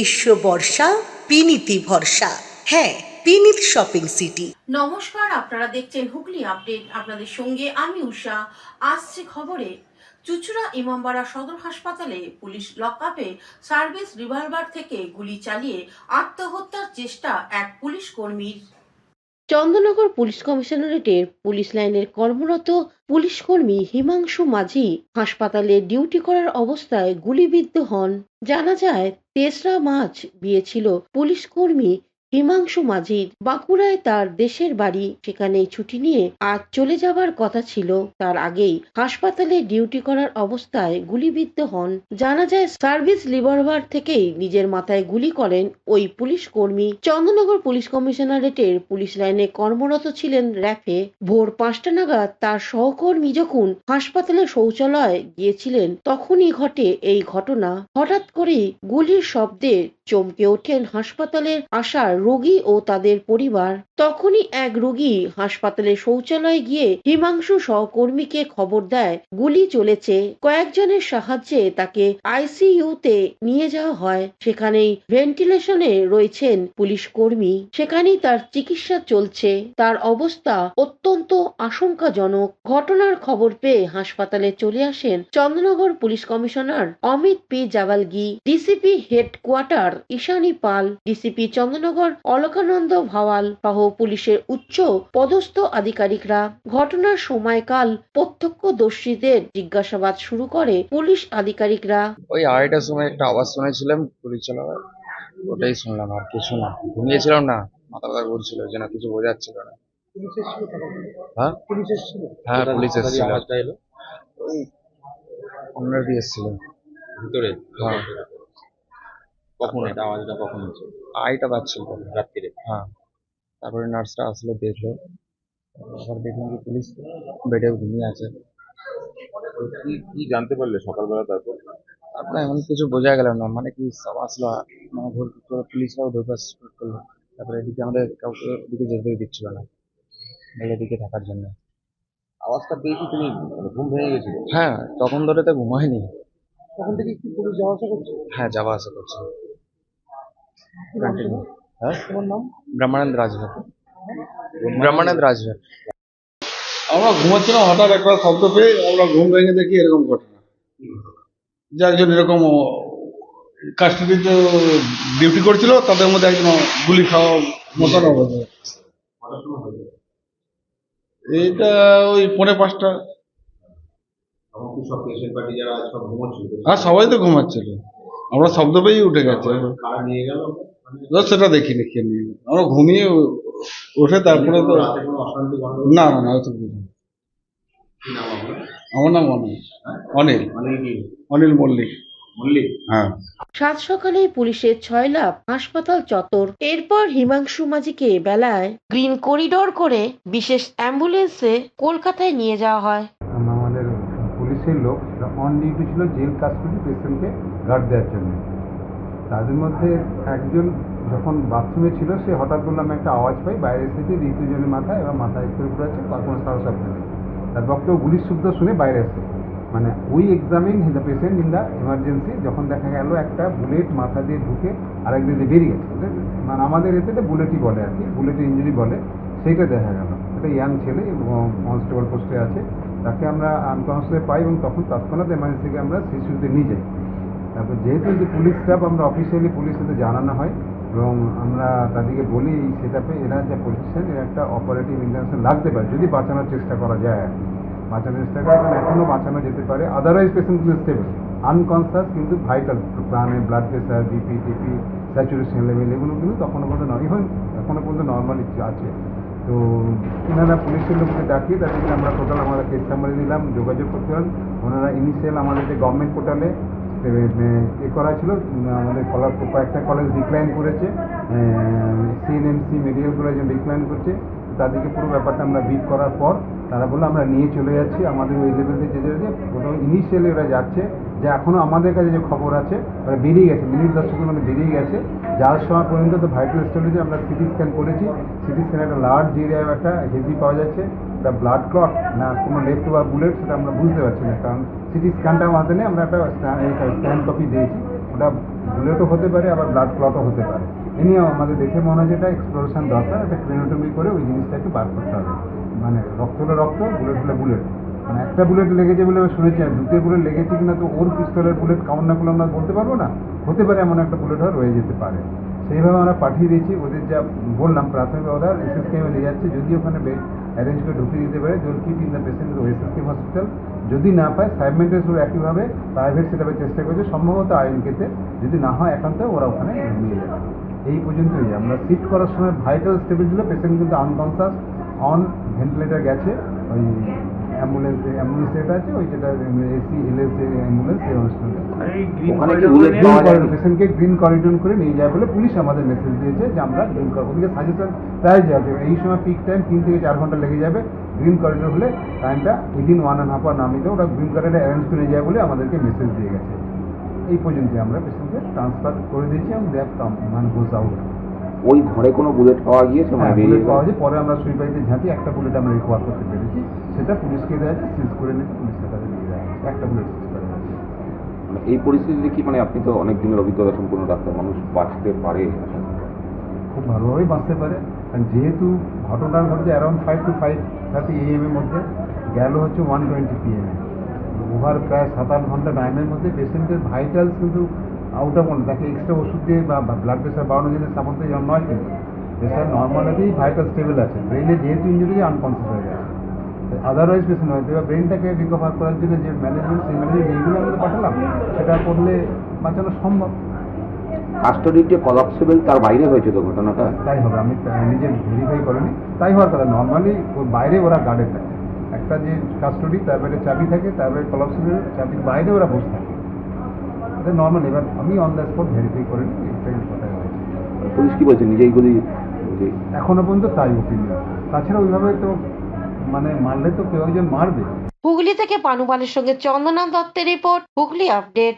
গ্রীষ্ম বর্ষা বিনীতি ভরসা। হ্যাঁ, বিনীত শপিং সিটি। নমস্কার, আপনারা দেখছেন হুগলি আপডেট। আপনাদের সঙ্গে আমি উষা। আসছে খবরে, চুঁচুড়া ইমামবাড়া সদর হাসপাতালে পুলিশ লকআপে সার্ভিস রিভলভার থেকে গুলি চালিয়ে আত্মহত্যার চেষ্টা এক পুলিশ কর্মীর। চন্দননগর পুলিশ কমিশনারেটের পুলিশ লাইনের কর্মরত পুলিশ কর্মী হিমাংশু মাঝি হাসপাতালে ডিউটি করার অবস্থায় গুলিবিদ্ধ হন। জানা যায় ৩রা মার্চ বিয়ে ছিল পুলিশ কর্মী হিমাংশু মাঝির। বাঁকুড়ায় তার দেশের বাড়ি, সেখানেই ছুটি নিয়ে আজ চলে যাবার কথা ছিল। তার আগেই হাসপাতালে ডিউটি করার অবস্থায় গুলিবিদ্ধ হন। জানা যায় সার্ভিস রিভলভার থেকেই নিজের মাথায় গুলি করেন ওই পুলিশ কর্মী। চন্দননগর পুলিশ কমিশনারেটের পুলিশ লাইনে কর্মরত ছিলেন র্যাফে। ভোর ৫টা নাগাদ তার সহকর্মী যখন হাসপাতালে শৌচালয়ে গিয়েছিলেন তখনই ঘটে এই ঘটনা। হঠাৎ করেই গুলির শব্দে চমকে ওঠেন হাসপাতালের আসা রোগী ও তাদের পরিবার। তখনই এক রোগী হাসপাতালে শৌচালয়ে গিয়ে হিমাংশু সহকর্মীকে খবর দেয় গুলি চলেছে। কয়েকজনের সাহায্যে তাকে আইসিইউতে নিয়ে যাওয়া হয়। সেখানেই ভেন্টিলেশনে রয়েছেন পুলিশ কর্মী। সেখানেই তার চিকিৎসা চলছে। তার অবস্থা অত্যন্ত আশঙ্কাজনক। ঘটনার খবর পেয়ে হাসপাতালে চলে আসেন Chandannagar police commissioner Amit P Jawalgi, DCP headquarter Ishani Pal, DCP Chandannagar Alakananda Bhawal সহ পুলিশের উচ্চ পদস্থ আধিকারিকরা। ঘটনার সময়কাল প্রত্যক্ষদর্শীদের জিজ্ঞাসাবাদ শুরু করে পুলিশ আধিকারিকরা। ওই 2:30টার সময় একটা আওয়াজ শুনেছিলাম গুলি চালাবার, ওটাই শুনলাম, আর কিছু না। ঘুমিয়েছিলাম না, মাথা ব্যথা করছিল, ওই জন্য কিছু বোঝা যাচ্ছিল না। হ্যাঁ, হ্যাঁ, পুলিশ এসেছিল। ওই আপনার দিয়ে এসেছিল ভিতরে। হ্যাঁ। কখন এটা আওয়াজটা কখন হচ্ছে? 2:30টা বাজছিল রাত্রিরে? হ্যাঁ। তারপরে নার্সরা আসলো, দেখলো, আবার দেখলাম যে পুলিশ বেডে ঘুমিয়ে আছে। কি কি জানতে পারলে সকালবেলা তারপর? তারপরে এমন কিছু বোঝা গেল না, মানে কি সব আসলো, মানে ভোর করে পুলিশরাও ঢোকার শুরু করলো। তারপরে এদিকে আমাদের কাউকে এদিকে যেতে দিচ্ছিল না, বলে এদিকে থাকার জন্য। আওয়াজটা পেয়ে কি তুমি ঘুম ভেঙে গেছিল? হ্যাঁ, তখন ধরে তো ঘুমায়নি। তখন থেকে কি পুলিশ যাওয়া আসা করছে? হ্যাঁ, যাওয়া আসা করছে কন্টিনিউ। হ্যাঁ, তোমার নাম? ব্রহ্মানন্দ রাজভর। ব্রহ্মানন্দ রাজভর। আমরা ঘুমাচ্ছিলাম, হঠাৎ একটা শব্দ পেয়ে আমরা ঘুম ভেঙে দেখি এরকম ঘটনা, যে একজন এরকম কাস্টডিতে ডিউটি করছিল, তাদের মধ্যে একজন গুলি খাওয়া মতন অবস্থা। এইটা ওই 4:45। তখন কি সব পেশেন্ট পার্টি যারা সব ঘুমাচ্ছিল? আর সবাই তো ঘুমাচ্ছিল, আমরা শব্দ পেয়েই উঠে গেছে। কারা নিয়ে গেল? সেটা দেখিনি কে নিয়ে গেল। আমরা ঘুমিয়ে উঠে তারপরে তো রাতে কোনো অশান্তি গন্ডগোল? না না না, হয়তো বুঝিনি। কি নাম আপনার? আমার নাম অনিল। অনিল মানে কি? অনিল মল্লিক। মল্লিক? হ্যাঁ। সাত সকালেই পুলিশের 6 লাফ হাসপাতাল চত্বর। এরপর হিমাংশু মাঝিকে বেলায় গ্রিন করিডোর করে বিশেষ অ্যাম্বুলেন্সে কলকাতায় নিয়ে যাওয়া হয়। আমাদের পুলিশের লোক অন ডিউটি ছিল জেল কাস্টডি পেশেন্টকে গার্ড দেওয়ার জন্য। তাদের মধ্যে একজন যখন বাথরুমে ছিল, সে হঠাৎ বললাম একটা আওয়াজ পাই বাইরে থেকে ঋতুজনের মাথায়, এবার মাথায় করে পড়েছে, তার কোনো সারা শব্দ নেই। তার বক্তব্য গুলির শব্দ শুনে বাইরে আসে, মানে we examine the patient in the emergency. যখন দেখা গেল একটা বুলেট মাথা দিয়ে ঢুকে আরেক দিকে বেরিয়ে গেছে, মানে আমাদের এতে বুলেটই বলে আর কি, বুলেটের ইঞ্জুরি বলে, সেইটা দেখা গেল। একটা ইয়াং ছেলে কনস্টেবল পোস্টে আছে, তাকে আমরা আনকনসিয়াসে পাই এবং তখন তৎক্ষণাৎ এমার্জেন্সিকে আমরা শিশুতে নিয়ে যাই। তারপর যেহেতু যে পুলিশ স্টাফ, আমরা অফিসিয়ালি পুলিশে জানানো হয় এবং আমরা তাদেরকে বলি এই সেটআপে এরা যে পজিশন, এর একটা অপারেটিভ ইন্টারভেনশন লাগতে পারে যদি বাঁচানোর চেষ্টা করা যায় আর কি। বাঁচানোর চেষ্টা করে, কারণ এখনও বাঁচানো যেতে পারে। আদারওয়াইজ পেশেন্টগুলো স্টেবল, আনকনসিয়াস কিন্তু ভাইটাল, প্রাণে ব্লাড প্রেশার, বিপি টিপি, স্যাচুরেশন লেভেল এগুলো কিন্তু তখনও পর্যন্ত নয়, ইভেন এখনও পর্যন্ত নর্মালি আছে। তো ওনারা পুলিশের লোককে ডাকিয়ে তাদেরকে আমরা টোটাল আমাদের কেস নাম্বার দিলাম, যোগাযোগ করতে হন। ওনারা ইনিশিয়াল আমাদের যে গভর্নমেন্ট পোর্টালে এ করা ছিল, আমাদের কয়েকটা কলেজ ডিক্লাইন করেছে, সিএনএমসি মেডিকেল কলেজ ডিক্লাইন করছে। তাদেরকে পুরো ব্যাপারটা আমরা ব্রিফ করার পর তারা বললো আমরা নিয়ে চলে যাচ্ছি। আমাদের ওই লেভেল থেকে যে প্রথম ইনিশিয়ালি ওরা যাচ্ছে, যে এখনও আমাদের কাছে যে খবর আছে ওরা বেরিয়ে গেছে, মিনিট 10 মধ্যে বেরিয়ে গেছে। যাওয়ার সময় পর্যন্ত তো ভাইটাল স্টেজে আমরা সিটি স্ক্যান করেছি। সিটি স্ক্যানে একটা লার্জ এরিয়ায় একটা হেজি পাওয়া যাচ্ছে, একটা ব্লাড ক্লট না কোনো লেফট বা বুলেট, সেটা আমরা বুঝতে পারছি না, কারণ সিটি স্ক্যানটা আমাদের নেই। আমরা একটা স্ক্যান কপি দিয়েছি, ওটা বুলেটও হতে পারে, আবার ব্লাড ক্লটও হতে পারে। এ নিয়েও আমাদের দেখে মনে হয় যেটা এক্সপ্লোরেশন দরকার, একটা ক্রিনোটমি করে ওই জিনিসটাকে বার করতে হবে। মানে রক্ত হলে রক্ত, বুলেট হলে বুলেট। মানে একটা বুলেট লেগেছে বলে শুনেছি, আর দুটো বুলেট লেগেছে কিনা তো ওর পিস্তলের বুলেট কাউন্ট না করলে আমরা বলতে পারবো না। হতে পারে এমন একটা বুলেট হয় রয়ে যেতে পারে। সেইভাবে আমরা পাঠিয়ে দিয়েছি। ওদের যা বললাম প্রাথমিক অর্ডার এসএসকেএমে নিয়ে যাচ্ছে, যদি ওখানে বেড অ্যারেঞ্জ করে ঢুকিয়ে দিতে পারে, জল keep in the patient SSKM hospital. যদি না পায় সাবমেন্টের শুরু একইভাবে প্রাইভেট সেটাপে চেষ্টা করছে, সম্ভবত আইনকেতে। যদি না হয় একান্ত ওরা ওখানে নিয়ে যাবে। এই পর্যন্তই। আমরা শিফট করার সময় ভাইটাল স্টেবল ছিল, পেশেন্ট কিন্তু আনকনসাস, অন ভেন্টিলেটার গেছে। ওই অ্যাম্বুলেন্স যেটা আছে, ওই যেটা এসি এলএস অ্যাম্বুলেন্স, সেই অনুষ্ঠানে পেশেন্টকে গ্রিন করিডোর করে নিয়ে যায় বলে পুলিশ আমাদের মেসেজ দিয়েছে যে আমরা গ্রিন করিডোর, ওদিকে সাজেশন তাই যাবে। এই সময় পিক টাইম 3 থেকে 4 ঘন্টা লেগে যাবে। গ্রিন করিডোর হলে টাইমটা উইদিন 1.5 আওয়ার নামিয়ে দেবো। ওরা গ্রিন করিডোর অ্যারেঞ্জ করে নিয়ে যায় বলে আমাদেরকে মেসেজ দিয়ে গেছে। এই পর্যন্ত আমরা পেশেন্টকে ট্রান্সফার করে দিয়েছি এবং দে হ্যাভ কাম মানে গোজ আউট। ওই ঘরে কোনো বুলেট পাওয়া গিয়েছে? মানে বুলেট পাওয়া যায়, পরে আমরা সুইপাইতে ঝাঁটি একটা বুলেট আমরা রিকভার করতে পেরেছি। সেটা পুলিশকে দেওয়া যায়, সিজ করে নিতে পুলিশের কাছে দিয়ে দেওয়া হয়েছে। একটা বুলেট সিজ করে দেওয়া হয়েছে। মানে এই পরিস্থিতিতে কি, মানে আপনি তো অনেক দিনের অভিজ্ঞতা সম্পূর্ণ ডাক্তার, মানুষ বাঁচতে পারে? খুব ভালোভাবেই বাঁচতে পারে, কারণ যেহেতু ঘটনার ঘটেছে অ্যারাউন্ড 5 to 5:30 AM এর মধ্যে, গেল হচ্ছে 1:20 PM। ওভার প্রায় 7-8 ঘন্টা টাইমের মধ্যে পেশেন্টের ভাইটালস কিন্তু আউট অফ অন, তাকে এক্সট্রা ওষুধ দিয়ে বা ব্লাড প্রেশার বাড়ানোর জন্য সাপোর্ট দিয়ে নয়, কিন্তু প্রেশার নর্মালিতেই ভাইটাল স্টেবল আছে। ব্রেনে যেহেতু ইঞ্জুরি আনকনসিয়াস হয়ে গেছে, আদারওয়াইজ পেশেন্ট হয়তো বা ব্রেনটাকে রিকভার করার জন্য যে ম্যানেজমেন্ট, সেই ম্যানেজমেন্ট এইগুলো আমরা পাঠালাম, সেটা করলে বাঁচানো সম্ভব। কাস্টডিতে কলাপসেবল তার বাইরে হয়েছে তো ঘটনাটা? তাই হবে, আমি নিজে ভেরিফাই করিনি, তাই হওয়ার কথা। নর্মালি ওর বাইরে ওরা গার্ডে থাকে, একটা যে কাস্টডি তার বাইরে চাবি থাকে, তার বাইরে কলাপসিবল চাবির বাইরে ওরা বসে থাকে। এটা নর্মাল। এবার আমি অন দ্য স্পট ভেরিফাই করিনি, এক্সাক্ট কথাই হয়েছে। পুলিশ কি বলছে, নিজেই গুলি? এখনো পর্যন্ত তাই ওপিনিয়ন। তাছাড়া ওইভাবে তো মানে মারলে তো কেউ একজন মারবে। হুগলি থেকে পানুবানের সঙ্গে চন্দনা দত্তের রিপোর্ট, হুগলি আপডেট।